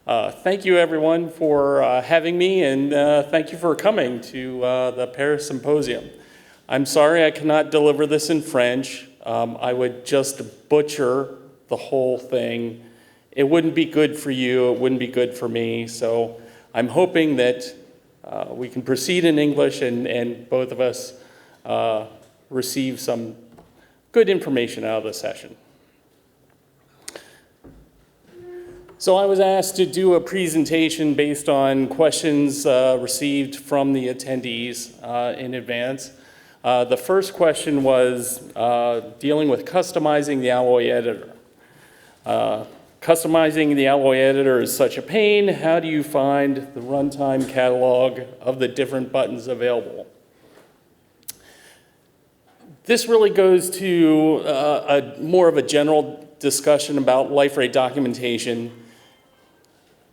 Thank you, everyone, for having me, and thank you for coming to the Paris Symposium. I'm sorry I cannot deliver this in French. I would just butcher the whole thing. It wouldn't be good for you, it wouldn't be good for me, so I'm hoping that we can proceed in English and both of us receive some good information out of the session. So I was asked to do a presentation based on questions received from the attendees in advance. The first question was dealing with customizing the Alloy editor. Customizing the Alloy editor is such a pain. How do you find the runtime catalog of the different buttons available? This really goes to more of a general discussion about Liferay documentation.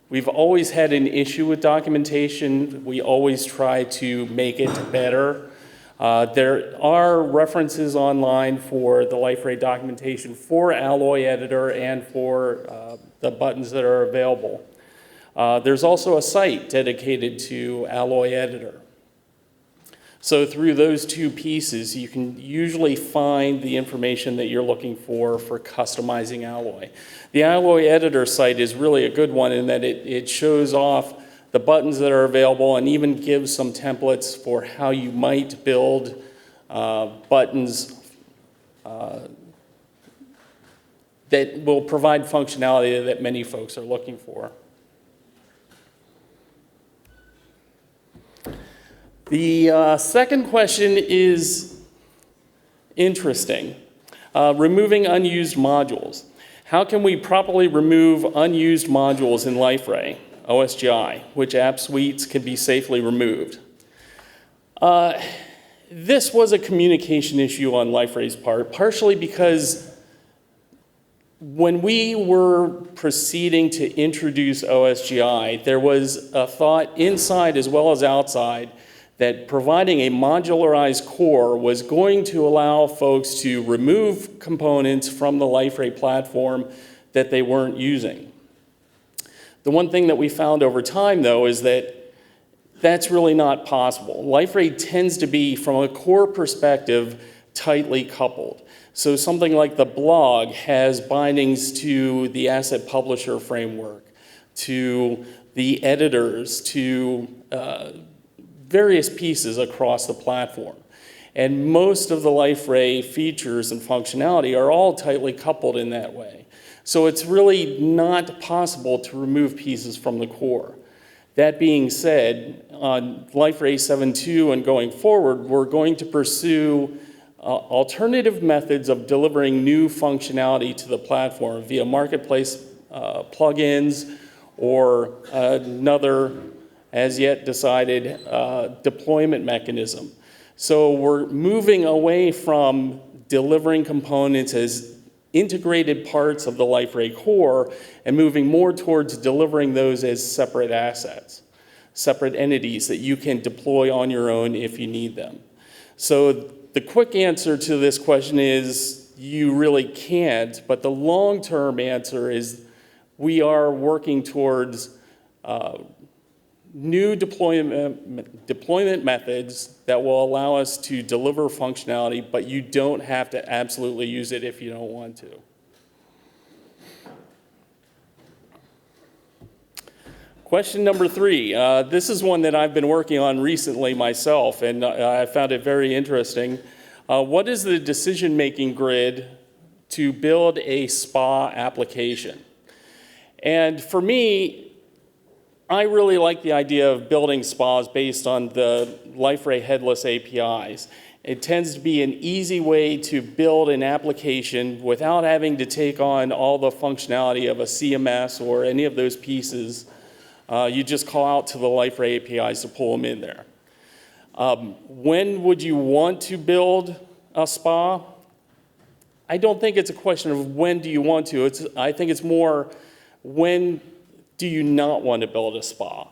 We've always had an issue with documentation. We always try to make it better. There are references online for the Liferay documentation for Alloy editor and for the buttons that are available. There's also a site dedicated to Alloy editor. So through those two pieces, you can usually find the information that you're looking for customizing Alloy. The Alloy editor site is really a good one in that it shows off the buttons that are available and even gives some templates for how you might build buttons that will provide functionality that many folks are looking for. The second question is interesting. Removing unused modules. How can we properly remove unused modules in Liferay, OSGI? Which app suites can be safely removed? This was a communication issue on Liferay's part, partially because when we were proceeding to introduce OSGI, there was a thought inside as well as outside that providing a modularized core was going to allow folks to remove components from the Liferay platform that they weren't using. The one thing that we found over time, though, is that that's really not possible. Liferay tends to be, from a core perspective, tightly coupled. So something like the blog has bindings to the asset publisher framework, to the editors, to various pieces across the platform. And most of the Liferay features and functionality are all tightly coupled in that way. So it's really not possible to remove pieces from the core. That being said, on Liferay 7.2 and going forward, we're going to pursue alternative methods of delivering new functionality to the platform via marketplace plugins or another as yet decided deployment mechanism. So we're moving away from delivering components as integrated parts of the Liferay core and moving more towards delivering those as separate assets, separate entities that you can deploy on your own if you need them. So the quick answer to this question is you really can't, but the long-term answer is we are working towards new deployment methods that will allow us to deliver functionality, but you don't have to absolutely use it if you don't want to. Question number 3. This is one that I've been working on recently myself, and I found it very interesting. What is the decision-making grid to build a SPA application? And for me, I really like the idea of building SPAs based on the Liferay headless APIs. It tends to be an easy way to build an application without having to take on all the functionality of a CMS or any of those pieces. You just call out to the Liferay APIs to pull them in there. When would you want to build a SPA? I don't think it's a question of when do you want to. I think it's more when do you not want to build a SPA?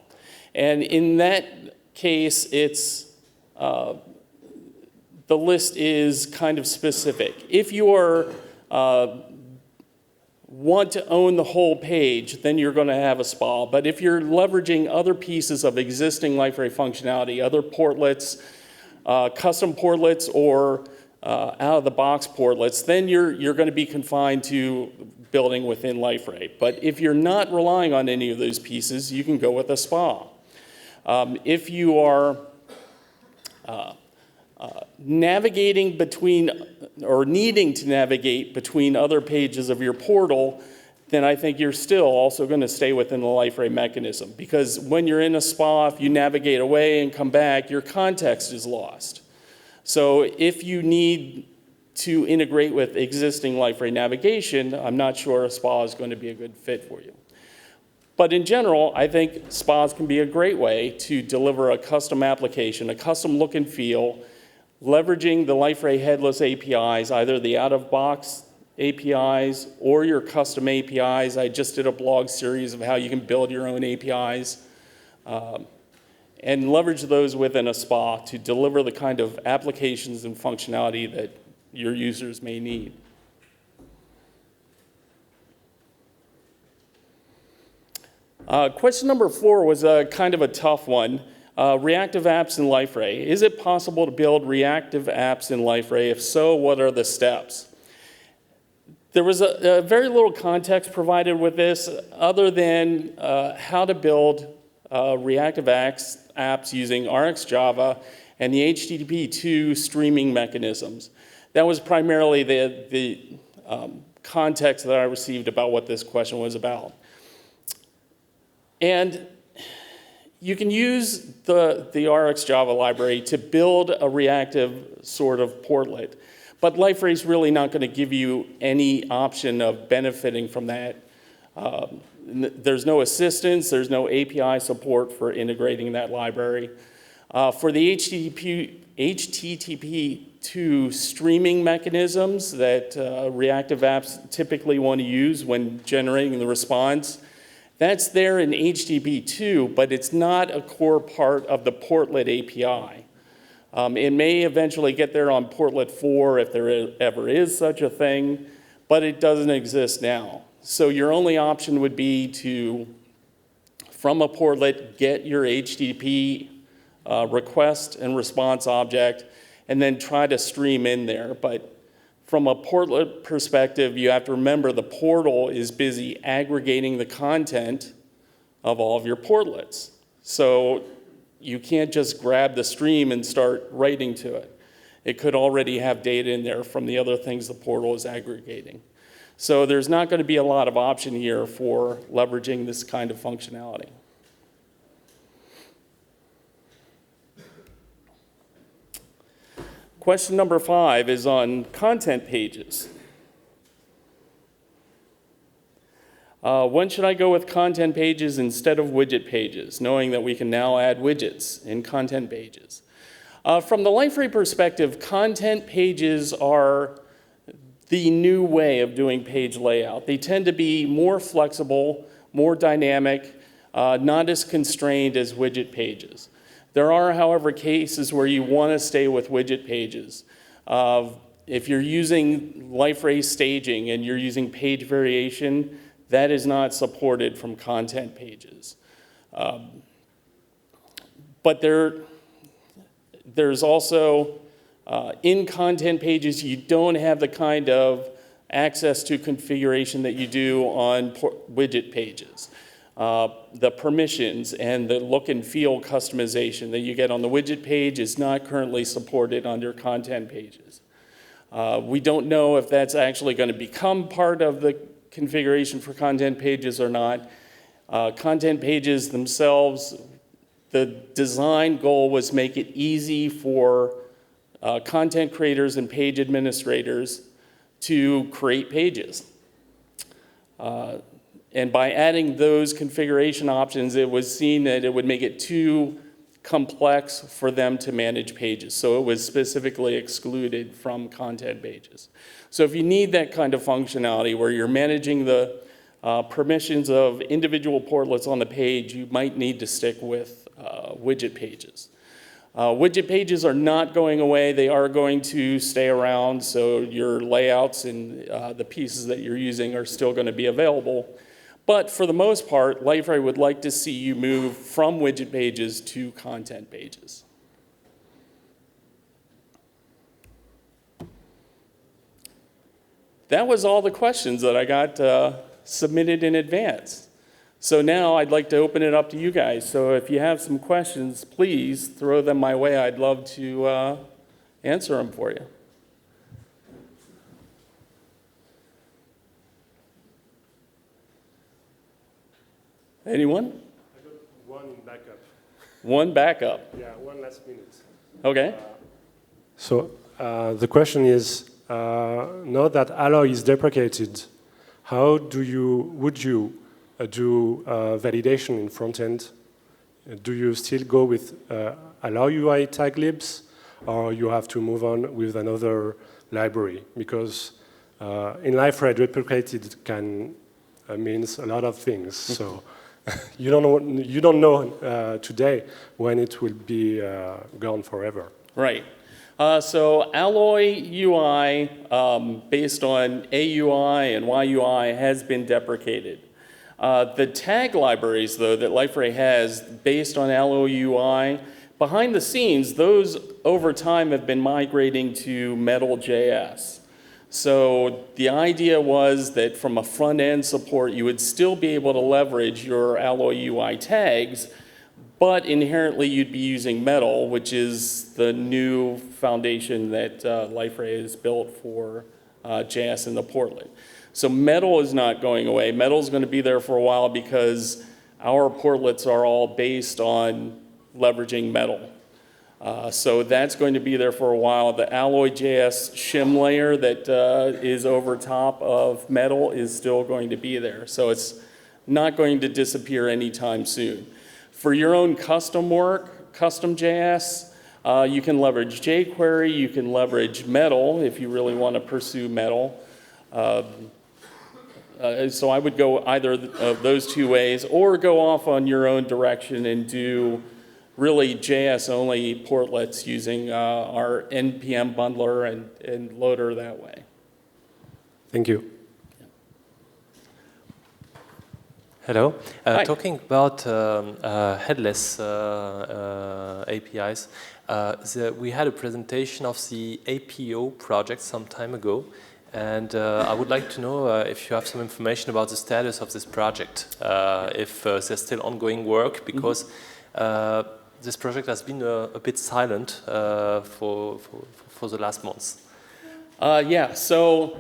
And in that case, it's the list is kind of specific. If you are want to own the whole page, then you're going to have a SPA. But if you're leveraging other pieces of existing Liferay functionality, other portlets, custom portlets, or out-of-the-box portlets, then you're going to be confined to building within Liferay. But if you're not relying on any of those pieces, you can go with a SPA. If you are navigating between, or needing to navigate between other pages of your portal, then I think you're still also going to stay within the Liferay mechanism. Because when you're in a SPA, if you navigate away and come back, your context is lost. So if you need to integrate with existing Liferay navigation, I'm not sure a SPA is going to be a good fit for you. But in general, I think SPAs can be a great way to deliver a custom application, a custom look and feel, leveraging the Liferay headless APIs, either the out-of-box APIs or your custom APIs. I just did a blog series of how you can build your own APIs, and leverage those within a SPA to deliver the kind of applications and functionality that your users may need. Question number 4 was kind of a tough one. Reactive apps in Liferay. Is it possible to build reactive apps in Liferay? If so, what are the steps? There was a very little context provided with this other than how to build reactive apps using RxJava and the HTTP2 streaming mechanisms. That was primarily the context that I received about what this question was about. And you can use the RxJava library to build a reactive sort of portlet, but Liferay is really not going to give you any option of benefiting from that. There's no assistance, there's no API support for integrating that library. For the HTTP2 streaming mechanisms that reactive apps typically want to use when generating the response, that's there in HTTP2, but it's not a core part of the portlet API. It may eventually get there on portlet 4 if there ever is such a thing, but it doesn't exist now. So your only option would be to, from a portlet, get your HTTP request and response object, and then try to stream in there. But from a portlet perspective, you have to remember the portal is busy aggregating the content of all of your portlets. So you can't just grab the stream and start writing to it. It could already have data in there from the other things the portal is aggregating. So there's not going to be a lot of option here for leveraging this kind of functionality. Question number 5 is on content pages. When should I go with content pages instead of widget pages, knowing that we can now add widgets in content pages? From the Liferay perspective, content pages are the new way of doing page layout. They tend to be more flexible, more dynamic, not as constrained as widget pages. There are, however, cases where you want to stay with widget pages. If you're using Liferay staging and you're using page variation, that is not supported from content pages. But there's also, in content pages, you don't have the kind of access to configuration that you do on widget pages. The permissions and the look and feel customization that you get on the widget page is not currently supported under content pages. We don't know if that's actually going to become part of the configuration for content pages or not. Content pages themselves, the design goal was make it easy for content creators and page administrators to create pages. And by adding those configuration options, it was seen that it would make it too complex for them to manage pages. So it was specifically excluded from content pages. So if you need that kind of functionality where you're managing the permissions of individual portlets on the page, you might need to stick with widget pages. Widget pages are not going away. They are going to stay around, so your layouts and the pieces that you're using are still going to be available. But for the most part, Liferay would like to see you move from widget pages to content pages. That was all the questions that I got submitted in advance. So now I'd like to open it up to you guys. So if you have some questions, please throw them my way. I'd love to answer them for you. Anyone? I got one in backup. One backup. Yeah, one last minute. Okay. So the question is, now that Alloy is deprecated, how would you do validation in front end? Do you still go with Alloy UI tag libs, or you have to move on with another library? Because in Liferay, deprecated can means a lot of things. So you don't know today when it will be gone forever. Right. So Alloy UI, based on AUI and YUI, has been deprecated. The tag libraries, though, that Liferay has based on Alloy UI, behind the scenes, those over time have been migrating to Metal.js. So the idea was that from a front-end support, you would still be able to leverage your Alloy UI tags, but inherently you'd be using Metal, which is the new foundation that Liferay has built for JS in the portlet. So Metal is not going away. Metal is going to be there for a while because our portlets are all based on leveraging Metal. So that's going to be there for a while. The Alloy.js shim layer that is over top of Metal is still going to be there. So it's not going to disappear anytime soon. For your own custom work, custom JS, you can leverage jQuery, you can leverage Metal if you really want to pursue Metal. So I would go either of those two ways, or go off on your own direction and do really JS-only portlets using our NPM bundler and loader that way. Thank you. Hello. Talking about headless APIs, we had a presentation of the APO project some time ago, and I would like to know if you have some information about the status of this project, if there's still ongoing work, because this project has been a bit silent for the last months. Yeah, so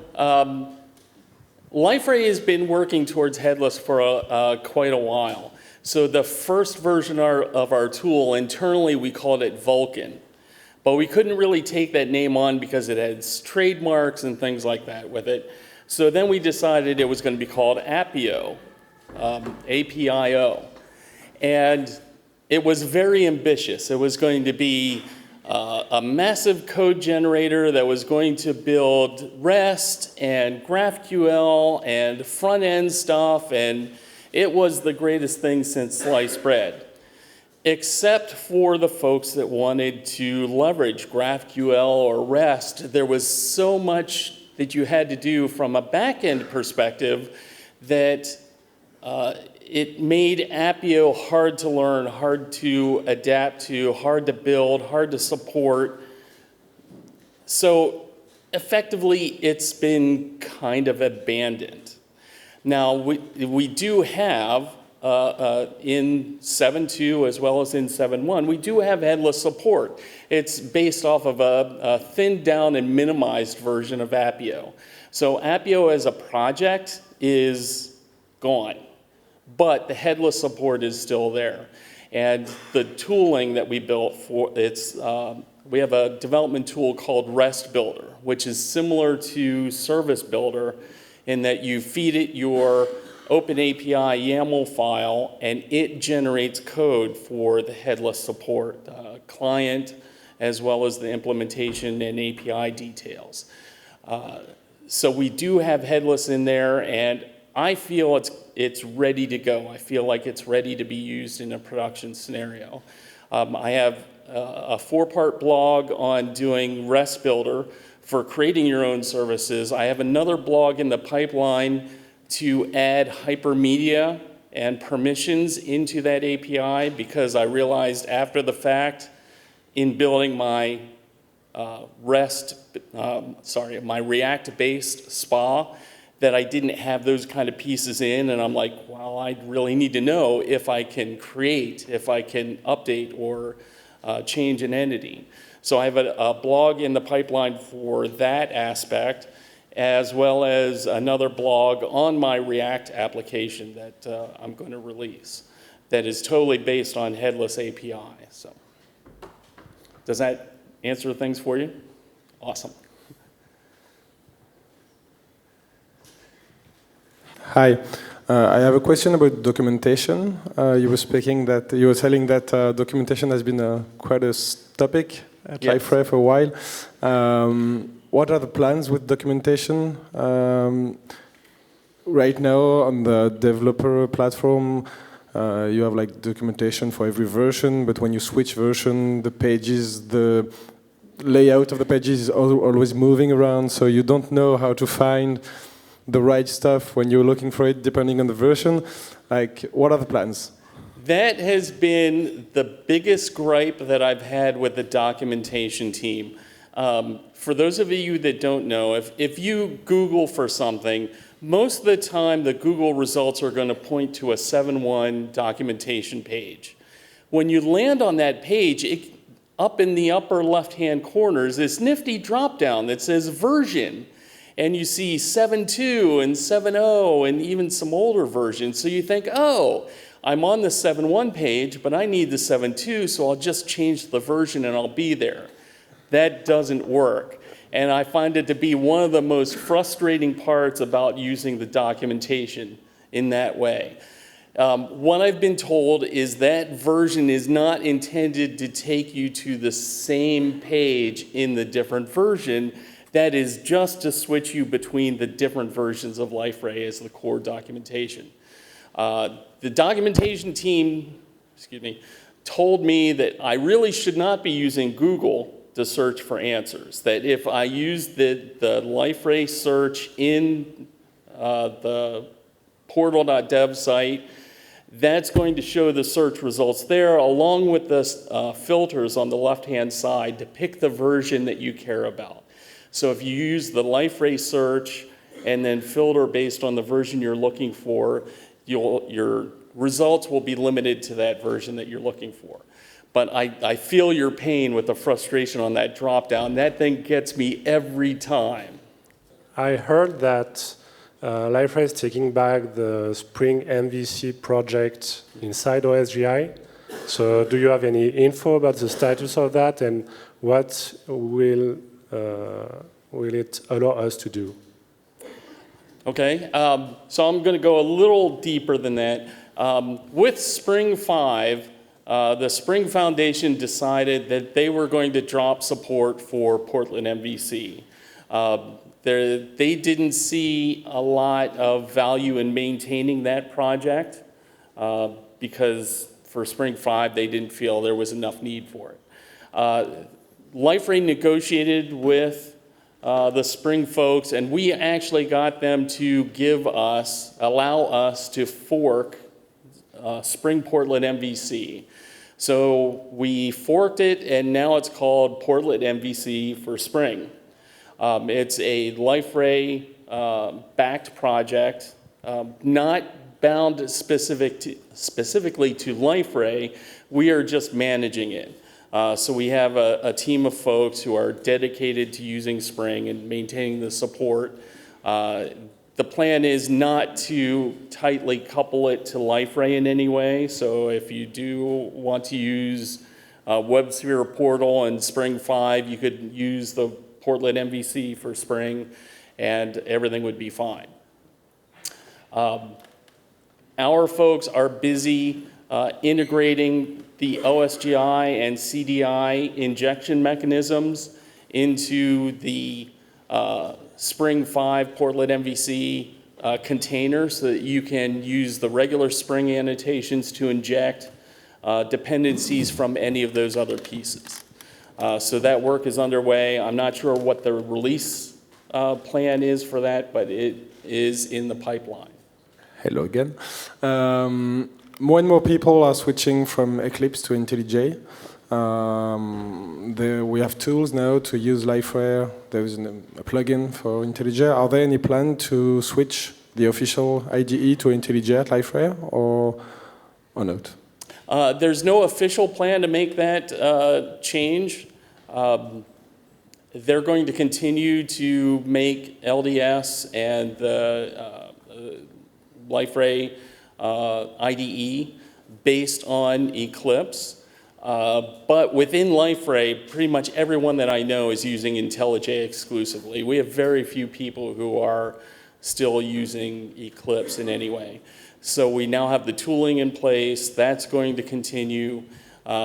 Liferay has been working towards headless for quite a while. So the first version of our tool, internally we called it Vulkan. But we couldn't really take that name on because it had trademarks and things like that with it. So then we decided it was going to be called Apio, APIO. And it was very ambitious. It was going to be a massive code generator that was going to build REST and GraphQL and front-end stuff, and it was the greatest thing since sliced bread, except for the folks that wanted to leverage GraphQL or REST. There was so much that you had to do from a back-end perspective that it made Apio hard to learn, hard to adapt to, hard to build, hard to support. So effectively, it's been kind of abandoned. Now, we do have, in 7.2 as well as in 7.1, we do have headless support. It's based off of a thinned down and minimized version of Apio. So Apio as a project is gone, but the headless support is still there. And the tooling that we built for we have a development tool called REST Builder, which is similar to Service Builder in that you feed it your OpenAPI YAML file and it generates code for the headless support client as well as the implementation and API details. So we do have headless in there, and I feel it's ready to go. I feel like it's ready to be used in a production scenario. I have a 4-part blog on doing REST Builder for creating your own services. I have another blog in the pipeline to add hypermedia and permissions into that API, because I realized after the fact in building my my React-based SPA that I didn't have those kind of pieces in, and I'm like, well, I really need to know if I can create, if I can update or change an entity. So I have a blog in the pipeline for that aspect, as well as another blog on my React application that I'm going to release that is totally based on headless API. So does that answer things for you? Awesome. Hi, I have a question about documentation. You were saying that documentation has been quite a topic at Liferay for a while. What are the plans with documentation? Right now on the developer platform, you have like documentation for every version, but when you switch version, the pages, the layout of the pages is always moving around, so you don't know how to find the right stuff when you're looking for it, depending on the version. Like, what are the plans? That has been the biggest gripe that I've had with the documentation team. For those of you that don't know, if you Google for something, most of the time the Google results are going to point to a 7.1 documentation page. When you land on that page, up in the upper left-hand corner is this nifty drop-down that says version. And you see 7.2 and 7.0 and even some older versions. So you think, oh, I'm on the 7.1 page, but I need the 7.2, so I'll just change the version and I'll be there. That doesn't work. And I find it to be one of the most frustrating parts about using the documentation in that way. What I've been told is that version is not intended to take you to the same page in the different version. That is just to switch you between the different versions of Liferay as the core documentation. The documentation team, told me that I really should not be using Google to search for answers. That if I use the Liferay search in the portal.dev site, that's going to show the search results there, along with the filters on the left-hand side to pick the version that you care about. So if you use the Liferay search and then filter based on the version you're looking for, your results will be limited to that version that you're looking for. But I feel your pain with the frustration on that drop-down. That thing gets me every time. I heard that Liferay is taking back the Spring MVC project inside OSGI. So do you have any info about the status of that, and what will it allow us to do? Okay, so I'm going to go a little deeper than that. With Spring 5, the Spring Foundation decided that they were going to drop support for Portland MVC. They didn't see a lot of value in maintaining that project because for Spring 5 they didn't feel there was enough need for it. Liferay negotiated with the Spring folks, and we actually got them to allow us to fork Spring Portland MVC. So we forked it, and now it's called Portland MVC for Spring. It's a Liferay backed project, not bound specifically to Liferay. We are just managing it. So we have a team of folks who are dedicated to using Spring and maintaining the support. The plan is not to tightly couple it to Liferay in any way. So if you do want to use WebSphere Portal and Spring 5, you could use the Portland MVC for Spring, and everything would be fine. Our folks are busy integrating the OSGI and CDI injection mechanisms into the Spring 5 Portlet MVC container so that you can use the regular Spring annotations to inject dependencies from any of those other pieces. So that work is underway. I'm not sure what the release plan is for that, but it is in the pipeline. Hello again. More and more people are switching from Eclipse to Intellij. We have tools now to use Liferay. There is a plugin for Intellij. Are there any plan to switch the official IDE to Intellij at Liferay or not? There's no official plan to make that change. They're going to continue to make LDS and the Liferay IDE based on Eclipse. But within Liferay, pretty much everyone that I know is using Intellij exclusively. We have very few people who are still using Eclipse in any way. So we now have the tooling in place. That's going to continue.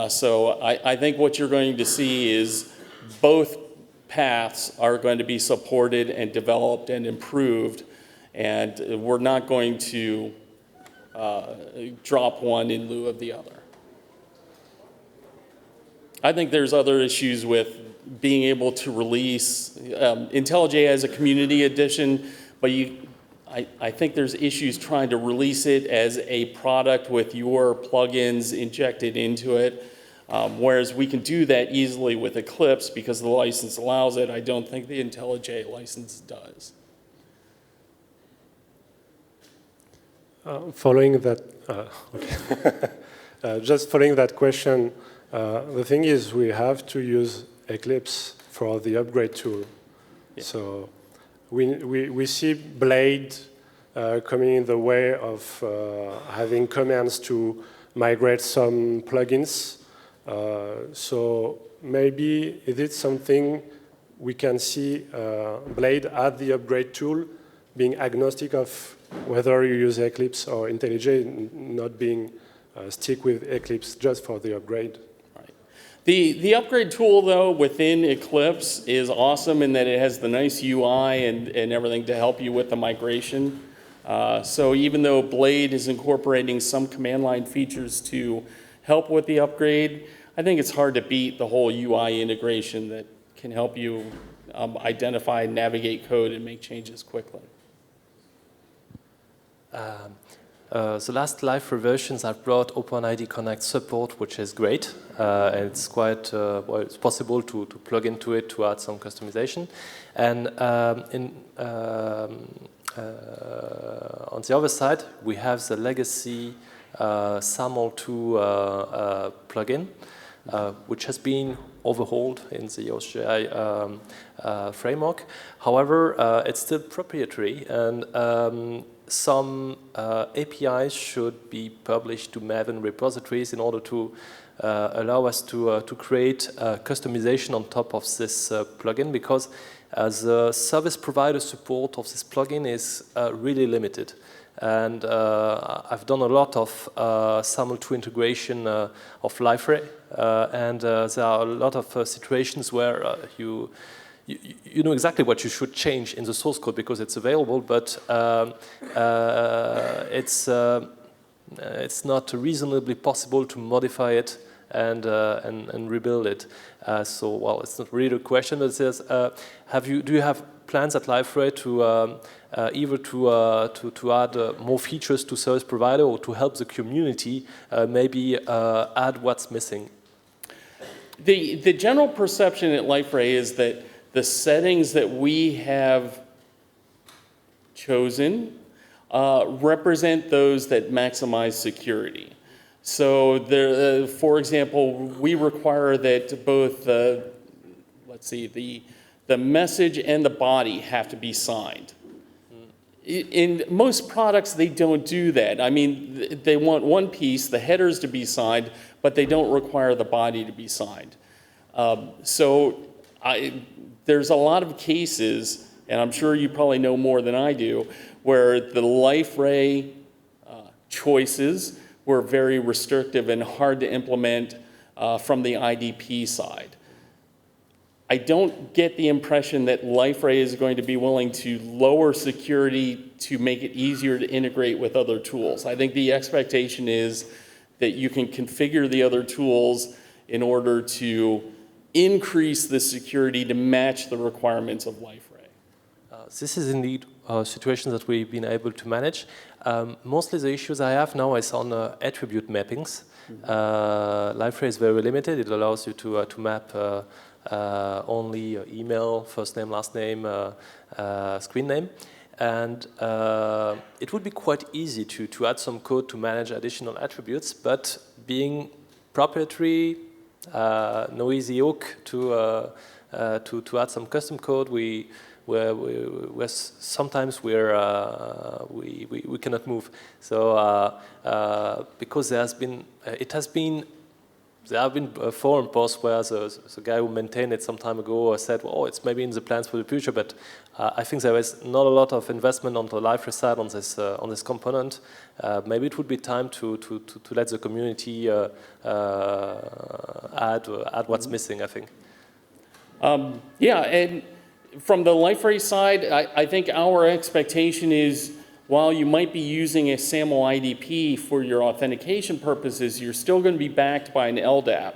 So I think what you're going to see is both paths are going to be supported and developed and improved. And we're not going to drop one in lieu of the other. I think there's other issues with being able to release Intellij as a community edition, but I think there's issues trying to release it as a product with your plugins injected into it, whereas we can do that easily with Eclipse because the license allows it. I don't think the Intellij license does. Following that, just following that question, the thing is we have to use Eclipse for the upgrade tool. Yeah. So we see Blade coming in the way of having commands to migrate some plugins. So maybe is it something we can see Blade at the upgrade tool being agnostic of whether you use Eclipse or Intellij, not being stick with Eclipse just for the upgrade. Right. The upgrade tool, though, within Eclipse is awesome in that it has the nice UI and everything to help you with the migration. So even though Blade is incorporating some command line features to help with the upgrade, I think it's hard to beat the whole UI integration that can help you identify, navigate code, and make changes quickly. The last Liferay versions have brought OpenID Connect support, which is great. And it's quite, well, it's possible to plug into it to add some customization. And on the other side, we have the legacy SAML2 plugin, which has been overhauled in the OSGI framework. However, it's still proprietary, and some APIs should be published to Maven repositories in order to allow us to create customization on top of this plugin, because the service provider support of this plugin is really limited. And I've done a lot of SAML2 integration of Liferay, and there are a lot of situations where you know exactly what you should change in the source code because it's available, but it's not reasonably possible to modify it and rebuild it. So, well, it's not really a question, but it says, do you have plans at Liferay to either to add more features to service provider or to help the community maybe add what's missing? The general perception at Liferay is that the settings that we have chosen represent those that maximize security. So, there, for example, we require that both the message and the body have to be signed. In most products, they don't do that. I mean, they want one piece, the headers to be signed, but they don't require the body to be signed. There's a lot of cases, and I'm sure you probably know more than I do, where the Liferay choices were very restrictive and hard to implement from the IDP side. I don't get the impression that Liferay is going to be willing to lower security to make it easier to integrate with other tools. I think the expectation is that you can configure the other tools in order to increase the security to match the requirements of Liferay. This is indeed a situation that we've been able to manage. Mostly the issues I have now is on attribute mappings. Liferay is very limited. It allows you to map only email, first name, last name, screen name. And it would be quite easy to add some code to manage additional attributes, but being proprietary, no easy hook to add some custom code. Sometimes we cannot move. So because there have been forum posts where the guy who maintained it some time ago said, well, it's maybe in the plans for the future, but I think there is not a lot of investment on the Liferay side on this component. Maybe it would be time to let the community add what's missing, I think. Yeah, and from the Liferay side, I think our expectation is while you might be using a SAML IDP for your authentication purposes, you're still going to be backed by an LDAP.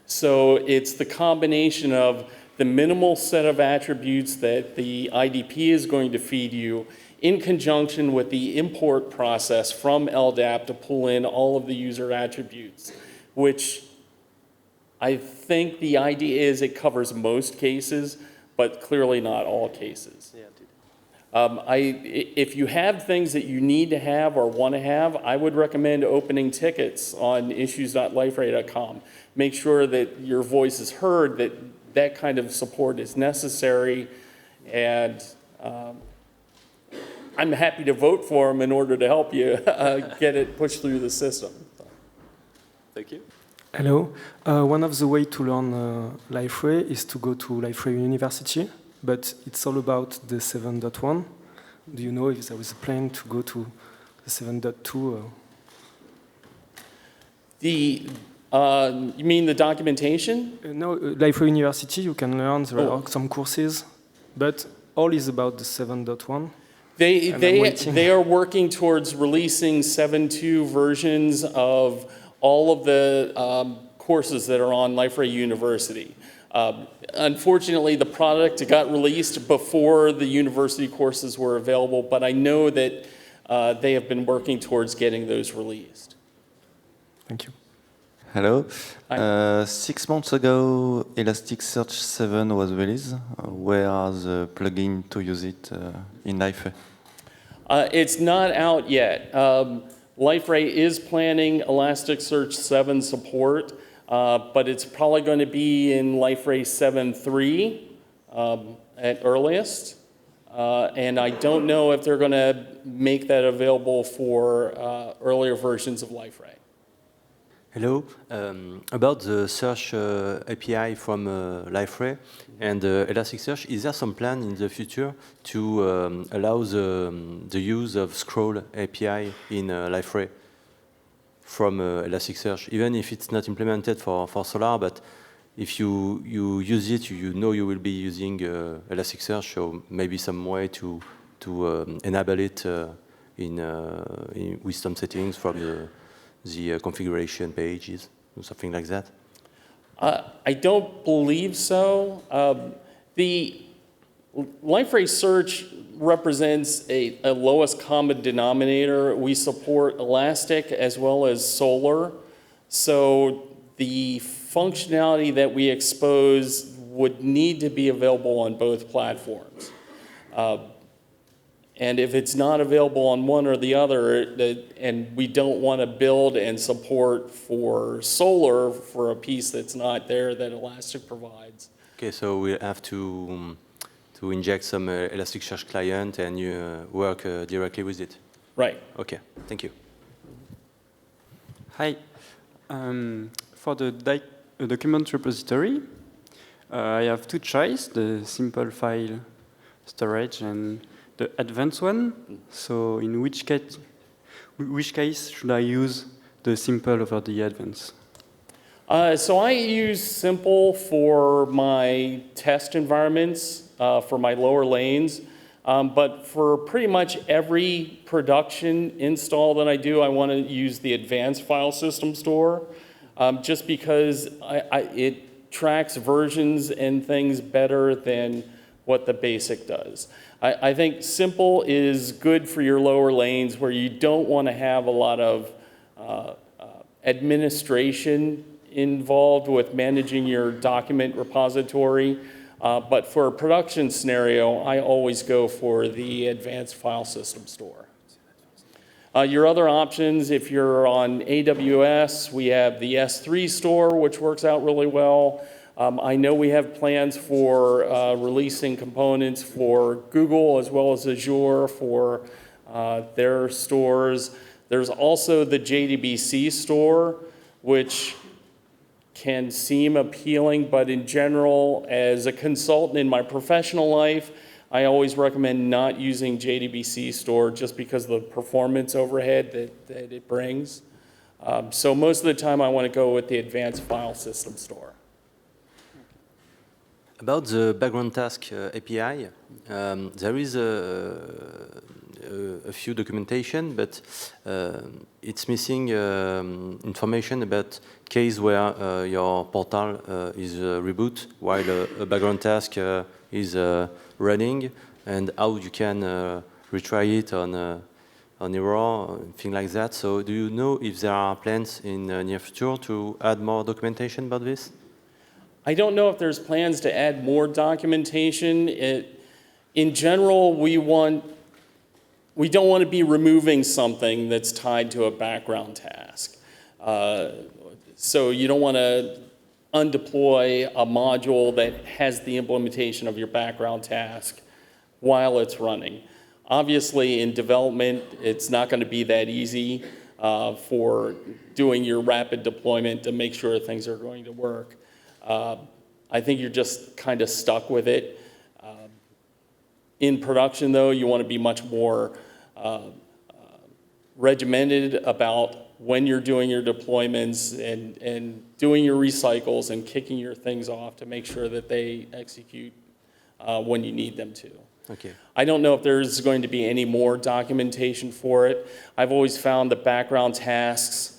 So it's the combination of the minimal set of attributes that the IDP is going to feed you in conjunction with the import process from LDAP to pull in all of the user attributes, which I think the idea is it covers most cases, but clearly not all cases. Yeah, if you have things that you need to have or want to have, I would recommend opening tickets on issues.liferay.com. Make sure that your voice is heard, that kind of support is necessary, and I'm happy to vote for them in order to help you get it pushed through the system. Thank you. Hello. One of the ways to learn Liferay is to go to Liferay University, but it's all about the 7.1. Do you know if there is a plan to go to the 7.2? You mean the documentation? No, Liferay University, you can learn, there are some courses, but all is about the 7.1. They are working towards releasing 7.2 versions of all of the courses that are on Liferay University. Unfortunately, the product got released before the university courses were available, but I know that they have been working towards getting those released. Thank you. Hello. 6 months ago, Elasticsearch 7 was released. Where are the plugins to use it in Liferay? It's not out yet. Liferay is planning Elasticsearch 7 support, but it's probably going to be in Liferay 7.3 at earliest. And I don't know if they're going to make that available for earlier versions of Liferay. Hello. About the search API from Liferay and Elasticsearch, is there some plan in the future to allow the use of scroll API in Liferay from Elasticsearch, even if it's not implemented for Solar, but if you use it, you know you will be using Elasticsearch, so maybe some way to enable it with some settings from the configuration pages, something like that? I don't believe so. The Liferay search represents a lowest common denominator. We support Elastic as well as Solar. So the functionality that we expose would need to be available on both platforms. And if it's not available on one or the other, and we don't want to build and support for Solar for a piece that's not there that Elastic provides. Okay, so we have to inject some Elasticsearch client and you work directly with it. Right. Okay, thank you. Hi. For the document repository, I have two choices, the simple file storage and the advanced one. So in which case should I use the simple over the advanced? So I use simple for my test environments, for my lower lanes. But for pretty much every production install that I do, I want to use the advanced file system store, just because it tracks versions and things better than what the basic does. I think simple is good for your lower lanes where you don't want to have a lot of administration involved with managing your document repository. But for a production scenario, I always go for the advanced file system store. Your other options, if you're on AWS, we have the S3 store, which works out really well. I know we have plans for releasing components for Google as well as Azure for their stores. There's also the JDBC store, which can seem appealing, but in general, as a consultant in my professional life, I always recommend not using JDBC store just because of the performance overhead that it brings. So most of the time, I want to go with the advanced file system store. About the background task API, there is a few documentation, but it's missing information about case where your portal is reboot while a background task is running, and how you can retry it on error, things like that. So do you know if there are plans in the near future to add more documentation about this? I don't know if there's plans to add more documentation. In general, we don't want to be removing something that's tied to a background task. So you don't want to undeploy a module that has the implementation of your background task while it's running. Obviously, in development, it's not going to be that easy for doing your rapid deployment to make sure things are going to work. I think you're just kind of stuck with it. In production, though, you want to be much more regimented about when you're doing your deployments and doing your recycles and kicking your things off to make sure that they execute when you need them to. Okay. I don't know if there's going to be any more documentation for it. I've always found the background tasks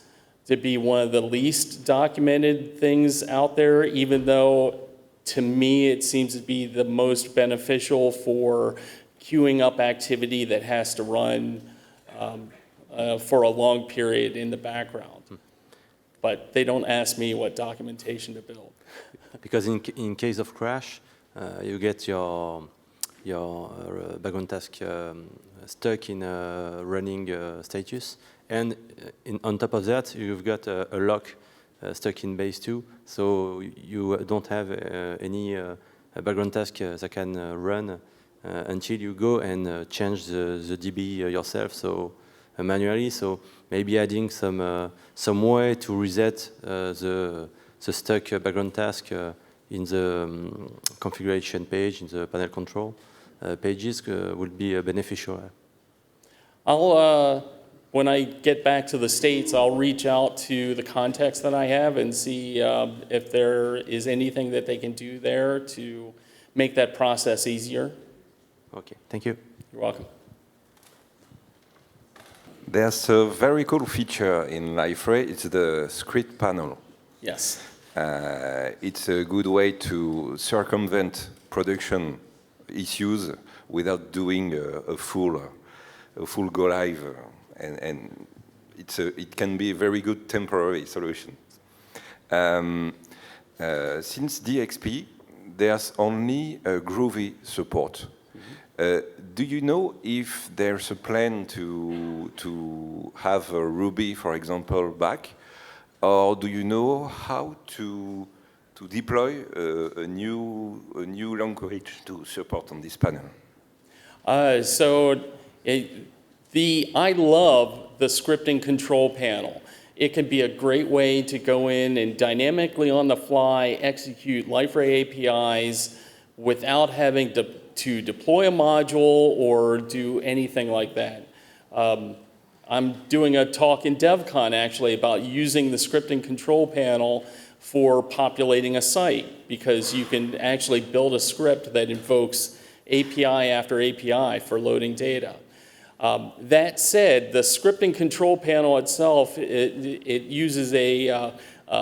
to be one of the least documented things out there, even though to me it seems to be the most beneficial for queuing up activity that has to run for a long period in the background. But they don't ask me what documentation to build. Because in case of crash, you get your background task stuck in a running status. And on top of that, you've got a lock stuck in base 2, so you don't have any background task that can run until you go and change the DB yourself, so manually. So maybe adding some way to reset the stuck background task in the configuration page, in the panel control pages would be beneficial. When I get back to the States, I'll reach out to the contacts that I have and see if there is anything that they can do there to make that process easier. Okay, thank you. You're welcome. There's a very cool feature in Liferay. It's the script panel. Yes. It's a good way to circumvent production issues without doing a full go live. And it can be a very good temporary solution. Since DXP, there's only a Groovy support. Do you know if there's a plan to have a Ruby, for example, back? Or do you know how to deploy a new language to support on this panel? I love the scripting control panel. It can be a great way to go in and dynamically on the fly execute Liferay APIs without having to deploy a module or do anything like that. I'm doing a talk in DevCon actually about using the scripting control panel for populating a site, because you can actually build a script that invokes API after API for loading data. That said, the scripting control panel itself, it uses a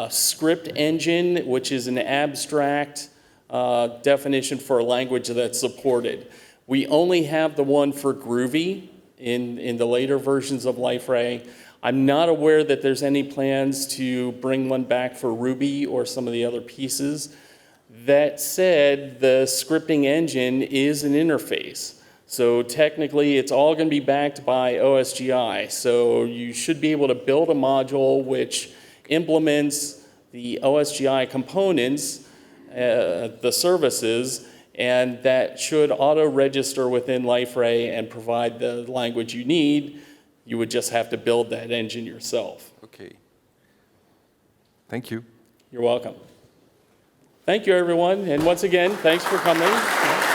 script engine, which is an abstract definition for a language that's supported. We only have the one for Groovy in the later versions of Liferay. I'm not aware that there's any plans to bring one back for Ruby or some of the other pieces. That said, the scripting engine is an interface. So technically, it's all going to be backed by OSGI. So you should be able to build a module which implements the OSGI components, the services, and that should auto-register within Liferay and provide the language you need. You would just have to build that engine yourself. Okay. Thank you. You're welcome. Thank you, everyone. And once again, thanks for coming.